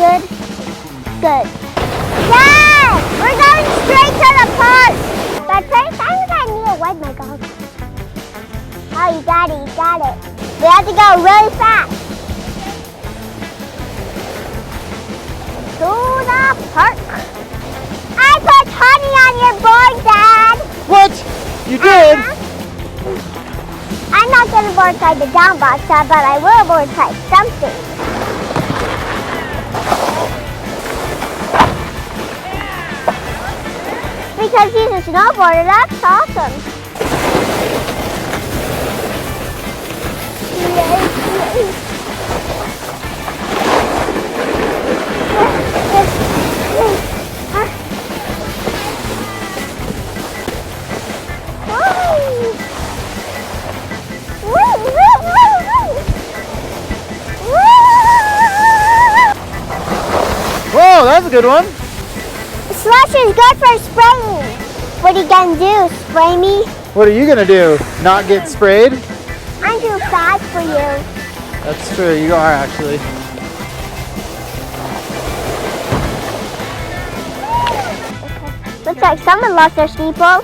good? Good. Dad! We're going straight to the park! But first, I need to wipe my goggles. Oh, you got it, you got it. We have to go really fast. To the park. I put honey on your board, Dad. What? You did? I'm not going to board side the down box, but I will board side something. Because he's a snowboarder, that's awesome. Whoa, that's a good one. Slush is good for spraying. What are you gonna do? Spray me? What are you gonna do? Not get sprayed? I'm too fast for you. That's true, you are actually. Looks like someone lost their ski pole.